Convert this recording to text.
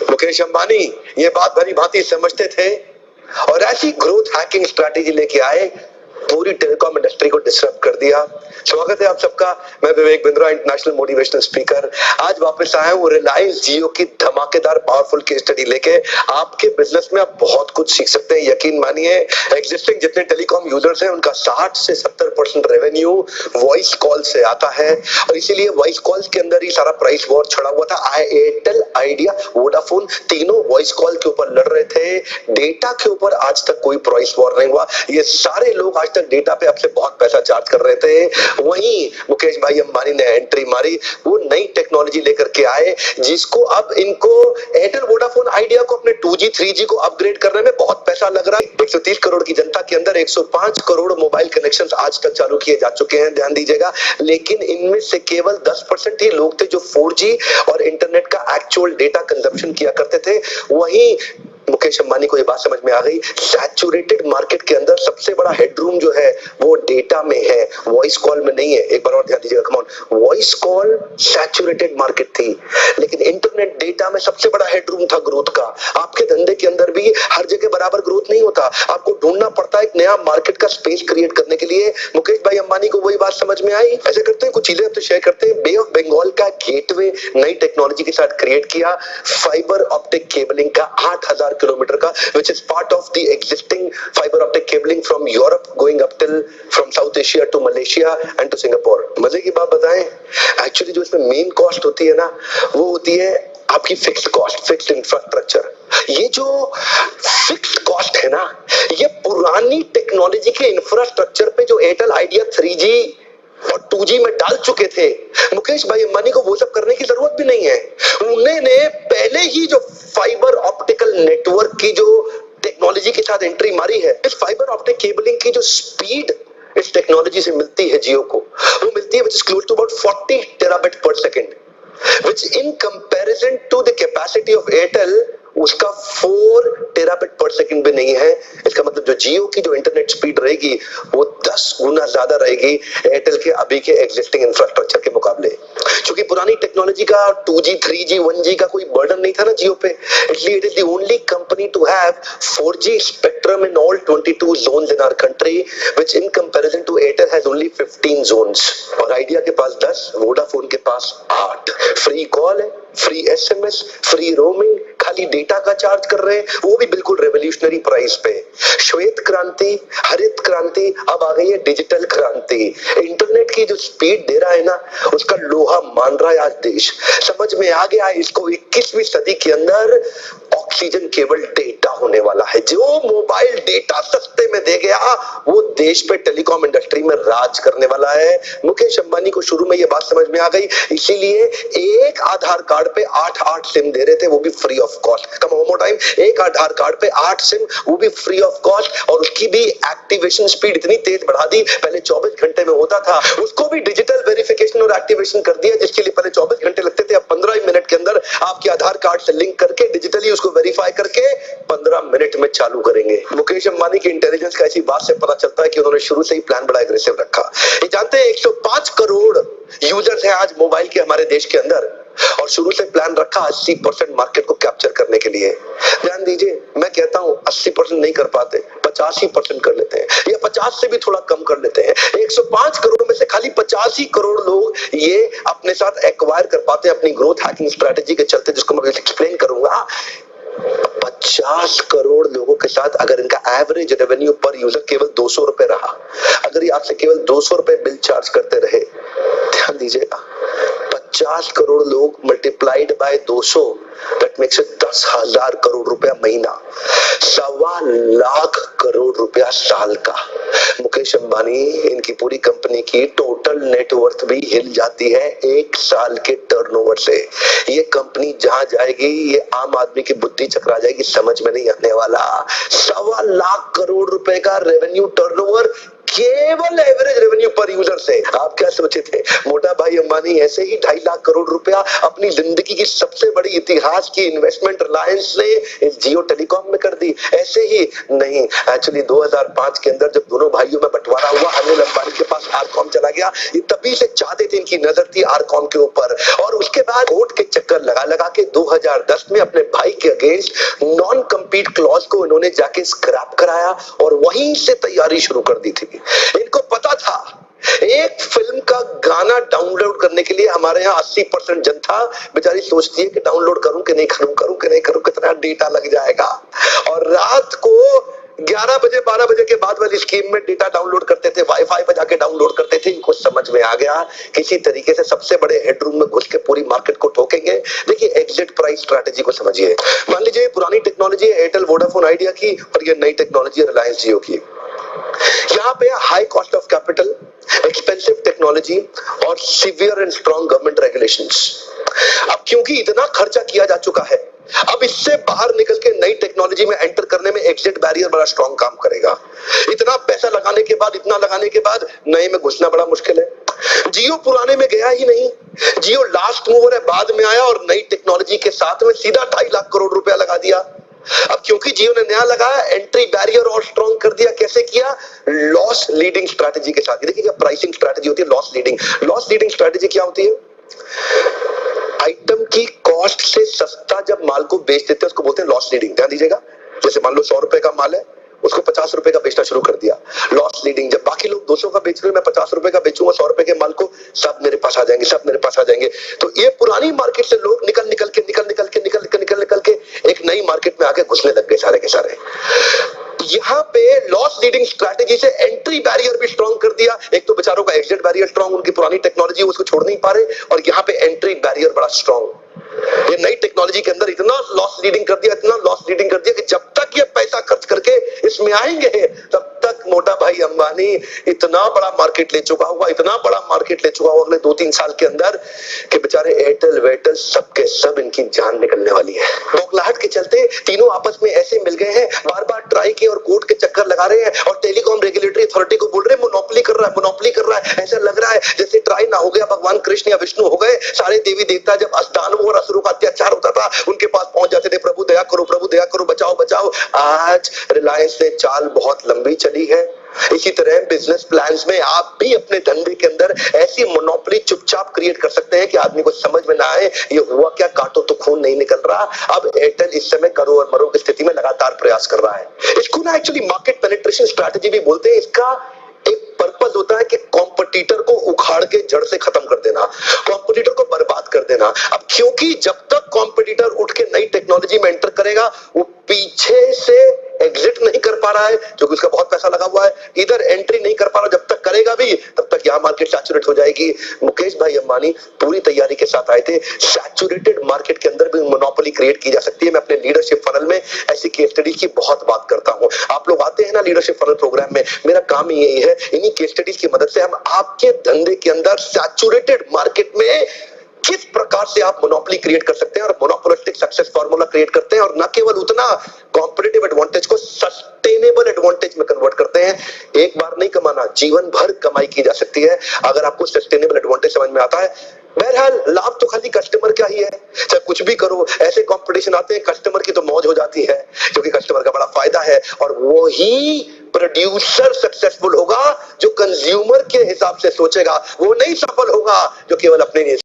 मुकेश अंबानी ये बात भली भांति समझते थे और ऐसी ग्रोथ हैकिंग स्ट्रैटेजी लेके आए, पूरी टेलीकॉम इंडस्ट्री को डिसरप्ट कर दिया। स्वागत है आप सबका, मैं Vivek Bindra, international motivational speaker. आज वापस आया हूँ रिलायंस जियो की धमाकेदार पावरफुल केस स्टडी लेके। आपके बिजनेस में आप बहुत कुछ सीख सकते हैं, यकीन मानिए। एग्जिस्टिंग जितने टेलीकॉम यूजर्स हैं उनका 60 से 70% रेवेन्यू वॉइस कॉल से आता है और इसीलिए वॉइस कॉल्स के अंदर ही सारा प्राइस वॉर छड़ा हुआ था। एयरटेल, आइडिया, वोडाफोन तीनों वॉइस कॉल के ऊपर लड़ रहे थे। डेटा के ऊपर आज तक कोई प्राइस वॉर नहीं हुआ। ये सारे लोग आज तक डेटा पे आपसे बहुत पैसा चार्ज कर रहे थे। वहीं मुकेश भाई अंबानी ने एंट्री मारी, वो नई टेक्नोलॉजी लेकर के आए जिसको अब इनको एयरटेल, वोडाफोन, आइडिया को अपने 2G 3G को अपग्रेड करने में बहुत पैसा लग रहा है। 130 करोड़ की जनता के अंदर 105 करोड़ मोबाइल कनेक्शंस आज तक चालू किए जा चुके हैं, ध्यान दीजिएगा। लेकिन इनमें से केवल 10% ही लोग थे जो 4G और इंटरनेट का एक्चुअल डेटा कंजप्शन किया करते थे। वहीं मुकेश अंबानी को ये बात समझ में आ गई, सैचुरेटेड मार्केट के अंदर सबसे बड़ा हेडरूम जो है वो डेटा में है, वॉइस कॉल में नहीं है। एक बार और ध्यान दीजिएगा, come on. Voice call saturated market थी, लेकिन इंटरनेट डेटा में सबसे बड़ा हेडरूम था ग्रोथ का। आपके धंधे के अंदर भी हर जगह बराबर ग्रोथ नहीं होता, आपको ढूंढना पड़ता है एक नया मार्केट का स्पेस क्रिएट करने के लिए। मुकेश भाई अंबानी को वही बात समझ में आई। ऐसे करते हैं, कुछ चीजें अब तो शेयर करते हैं। बे ऑफ बंगाल का गेटवे नई टेक्नोलॉजी के साथ क्रिएट किया, फाइबर ऑप्टिक केबलिंग का 8000 किलोमीटर का, which is part of the existing fiber optic cabling from Europe going up till from South Asia to Malaysia and to Singapore। मजे की बात बताएं, एक्चुअली जो इसमें मेन कॉस्ट होती है ना, वो होती है आपकी फिक्स्ड कॉस्ट, फिक्स्ड इंफ्रास्ट्रक्चर। ये जो फिक्स्ड कॉस्ट है ना, ये पुरानी टेक्नोलॉजी के इंफ्रास्ट्रक्चर पे जो एयरटेल, आइडिया 3G और 2G में डाल चुके थे, मुकेश भाई अंबानी को वो सब करने की जरूरत भी नहीं है। उन्होंने पहले ही जो फाइबर ऑप्टिकल नेटवर्क की जो टेक्नोलॉजी के साथ एंट्री मारी है, इस फाइबर ऑप्टिक केबलिंग की जो स्पीड इस टेक्नोलॉजी से मिलती है जियो को, वो मिलती है which is close to about 40 terabit per second, which in comparison to the capacity of Airtel उसका 4 टेराबिट पर सेकंड भी नहीं है। इसका मतलब जो जियो की जो इंटरनेट स्पीड रहेगी वो 10 गुना ज्यादा रहेगी एयरटेल के अभी के एग्जिस्टिंग इंफ्रास्ट्रक्चर के मुकाबले। क्योंकि पुरानी टेक्नोलॉजी का 2G 3G 1G का कोई बर्डन नहीं था ना जियो पे, इसलिए it is the only company to have 4G spectrum in all 22 zones in our country, which in comparison to Airtel has only 15 zones. और आइडिया के पास 10, वोडाफोन के पास 8। फ्री कॉल है, फ्री SMS, फ्री रोमिंग, खाली data का charge कर रहे हैं, वो भी बिल्कुल रेवोल्यूशनरी प्राइस पे। श्वेत क्रांति, हरित क्रांति, अब आ गई है डिजिटल क्रांति। इंटरनेट की जो स्पीड दे रहा है ना, उसका लोहा मान रहा है आज देश। समझ में आ गया इसको 21वीं सदी के अंदर ऑक्सीजन केवल डेटा होने वाला है। जो मोबाइल डेटा सस्ते में दे गया वो देश पे टेलीकॉम इंडस्ट्री में राज करने वाला है। मुकेश अंबानी को शुरू में ये बात समझ में आ गई, इसीलिए एक आधार कार्ड पे 8 सिम दे रहे थे, वो भी free of cost. Come one more time, एक आधार कार्ड पे 8 सिम, वो भी फ्री ऑफ कॉस्ट। और उसकी भी एक्टिवेशन स्पीड इतनी तेज बढ़ा दी, पहले 24 घंटे में होता था, उसको भी डिजिटल वेरिफिकेशन और एक्टिवेशन कर दिया, जिसके लिए पहले 24 घंटे लगते थे, अब 15 मिनट के अंदर आपके आधार कार्ड से लिंक करके डिजिटली उसको वेरीफाई करके 15 मिनट में चालू करेंगे। मुकेश अंबानी की इंटेलिजेंस का ऐसी बात से पता चलता है कि उन्होंने शुरू से ही प्लान बड़ा एग्रेसिव रखा। ये जानते हैं 105 करोड़ यूजर्स हैं आज मोबाइल के हमारे देश के अंदर, और शुरू से प्लान रखा 80% मार्केट को कैप्चर करने के लिए। ध्यान दीजिए, मैं कहता हूं 80% नहीं कर पाते, 85% कर लेते हैं, या 50 से भी थोड़ा कम कर लेते हैं। 105 करोड़ में से खाली 85 करोड़ लोग ये अपने साथ एक्वायर कर पाते हैं अपनी ग्रोथ हैकिंग स्ट्रेटेजी के चलते, जिसको मैं एक्सप्लेन करूंगा। 50 करोड़ लोगों के साथ अगर इनका एवरेज रेवेन्यू पर यूजर केवल 200 रुपए रहा, अगर ये आपसे केवल 200 रुपए बिल चार्ज करते रहे, ध्यान दीजिएगा, 50 करोड़ लोग multiplied by 200, that makes it 10,000 crore रुपया महीना, 1.25 लाख करोड़ रुपया साल का। मुकेश अंबानी, इनकी पूरी कंपनी की टोटल नेटवर्थ भी हिल जाती है 1 साल के टर्नओवर से। ये कंपनी जहां जाएगी, ये आम आदमी की बुद्धि चकरा जाएगी, समझ में नहीं आने वाला। 1.25 लाख करोड़ रुपए का रेवेन्यू टर्नओवर केवल एवरेज रेवेन्यू पर यूजर से। आप क्या सोचे थे मोटा भाई अंबानी ऐसे ही 2.5 लाख करोड़ रुपया अपनी जिंदगी की सबसे बड़ी इतिहास की इन्वेस्टमेंट रिलायंस ने इस जियो टेलीकॉम में कर दी? ऐसे ही नहीं, एक्चुअली 2005 के अंदर जब दोनों भाइयों में बंटवारा हुआ, अनिल अंबानी के पास आरकॉम चला गया। ये तभी से चाहते थे, इनकी नजर थी आरकॉम के ऊपर, और उसके बाद कोर्ट के चक्कर लगा लगा के 2010 में अपने भाई के अगेंस्ट नॉन कम्पीट क्लॉज को इन्होंने जाके स्क्रैप कराया और वहीं से तैयारी शुरू कर दी थी। इनको पता था एक फिल्म का गाना डाउनलोड करने के लिए हमारे यहाँ 80% जनता बेचारी सोचती है कि डाउनलोड करूं कि नहीं करूं, कितना डेटा लग जाएगा, और रात को 11 बजे 12 बजे के बाद वाली स्कीम में डेटा डाउनलोड करते थे, वाईफाई पे जाके डाउनलोड करते थे। इनको समझ में आ गया किसी तरीके से सबसे बड़े हेडरूम में घुस के पूरी मार्केट को ठोकेंगे। देखिए एग्जिट प्राइस स्ट्रैटेजी को समझिए। मान लीजिए पुरानी टेक्नोलॉजी है एयरटेल वोडाफोन आइडिया की, और ये नई टेक्नोलॉजी है रिलायंस जियो की। यहाँ पे high cost of capital, expensive technology और severe and strong government regulations. अब क्योंकि इतना खर्चा किया जा चुका है, अब इससे बाहर निकल के नई टेक्नोलॉजी में एंटर करने में एग्जिट बैरियर बड़ा स्ट्रॉन्ग काम करेगा। इतना पैसा लगाने के बाद, इतना लगाने के बाद नए में घुसना बड़ा मुश्किल है। जियो पुराने में गया ही नहीं, जियो लास्ट मूवर है, बाद में आया और नई टेक्नोलॉजी के साथ में सीधा 2.5 लाख करोड़ रुपया लगा दिया। अब क्योंकि जियो ने नया लगाया, एंट्री बैरियर और स्ट्रॉन्ग कर दिया। कैसे किया? लॉस लीडिंग स्ट्रैटेजी के साथ। देखिए क्या प्राइसिंग स्ट्रैटेजी होती है, loss leading. Loss leading strategy क्या होती है? आइटम की कॉस्ट से सस्ता जब माल को बेच देते हैं उसको बोलते हैं लॉस लीडिंग। ध्यान दीजिएगा, जैसे मान लो 100 रुपए का माल है, उसको 50 रुपए का बेचना शुरू कर दिया, लॉस लीडिंग। जब बाकी लोग 200 का बेच रहे हैं, मैं 50 रुपए का बेचूंगा 100 रुपए के माल को, सब मेरे पास आ जाएंगे, सब मेरे पास आ जाएंगे। तो ये पुरानी मार्केट से लोग निकल निकल के एक नई मार्केट में आके घुसने लग गए सारे के सारे। यहाँ पे लॉस लीडिंग स्ट्रैटेजी से एंट्री बैरियर भी स्ट्रॉन्ग कर दिया। एक तो बेचारों का एग्जिट बैरियर स्ट्रॉन्ग, उनकी पुरानी टेक्नोलॉजी उसको छोड़ नहीं पा रहे, और यहाँ पे एंट्री बैरियर बड़ा स्ट्रॉन्ग। ये नई टेक्नोलॉजी के अंदर इतना लॉस लीडिंग कर दिया, इतना लॉस लीडिंग कर दिया कि जब तक ये पैसा खर्च करके इसमें आएंगे तब तक मोटा भाई अंबानी इतना बड़ा मार्केट ले चुका हुआ, इतना बड़ा मार्केट ले चुका हुआ अगले 2-3 साल के अंदर कि बेचारे एयरटेल वेयरटेल सबके सब इनकी जान निकलने वाली है। बौखलाहट के चलते तीनों आपस में ऐसे मिल गए हैं, बार बार ट्राई किए और कोर्ट के चक्कर लगा रहे हैं, और टेलीकॉम रेगुलेटरी अथॉरिटी को बोल रहे हैं मोनोपोली कर रहा है, मोनोपोली कर रहा है। ऐसा लग रहा है जैसे ट्राई ना हो गया, भगवान कृष्ण या विष्णु हो गए। सारे देवी देवता जब दानवों और असुरों का अत्याचार होता था उनके पास पहुंच जाते थे, प्रभु दया करो, प्रभु दया करो, बचाओ बचाओ। आज रिलायंस ने चाल बहुत लंबी चली है। इसी तरह बिजनेस प्लान्स में आप भी अपने धंधे के अंदर ऐसी मोनोपोली चुपचाप क्रिएट कर सकते हैं कि आदमी को समझ में ना आए ये हुआ क्या, काटो तो खून नहीं निकल रहा। अब एयरटेल इस समय करो और मरो की स्थिति में लगातार प्रयास कर रहा है। इसको ना एक्चुअली मार्केट पेनिट्रेशन स्ट्रैटेजी भी बोलते हैं। इसका एक पर्पस होता है कि कॉम्पिटिटर को उखाड़ के जड़ से खत्म कर देना, कॉम्पिटिटर को बर्बाद कर देना। अब क्योंकि जब तक कॉम्पिटिटर उठ के नई टेक्नोलॉजी में एंटर करेगा वो पीछे से एग्जिट नहीं कर पा रहा है क्योंकि उसका बहुत पैसा लगा हुआ है, इधर एंट्री नहीं कर पा रहा, जब तक करेगा भी तब तक यहां मार्केट सैचुरेट हो जाएगी। मुकेश भाई अंबानी पूरी तैयारी के साथ आए थे। सैचुरेटेड मार्केट के अंदर भी मोनोपोली क्रिएट की जा सकती है। मैं अपने लीडरशिप फनल में ऐसी केस स्टडीज की बहुत बात करता हूं। आप लोग आते हैं ना लीडरशिप फनल प्रोग्राम में, मेरा काम यही है, इन्हीं केस स्टडीज की मदद से हम आपके धंधे के अंदर सैचुरेटेड मार्केट में किस प्रकार से आप मोनोपोली क्रिएट कर सकते हैं और मोनोपोलिस्टिक सक्सेस फार्मूला क्रिएट करते हैं, और न केवल उतना कॉम्पिटिटिव एडवांटेज को सस्टेनेबल एडवांटेज में कन्वर्ट करते हैं। एक बार नहीं कमाना, जीवन भर कमाई की जा सकती है अगर आपको सस्टेनेबल एडवांटेज समझ में आता है। बहरहाल लाभ तो खाली कस्टमर का ही है, चाहे कुछ भी करो। ऐसे कंपटीशन आते हैं, कस्टमर की तो मौज हो जाती है क्योंकि कस्टमर का बड़ा फायदा है, और वो ही प्रोड्यूसर सक्सेसफुल होगा जो कंज्यूमर के हिसाब से सोचेगा। वो नहीं सफल होगा जो केवल अपने लिए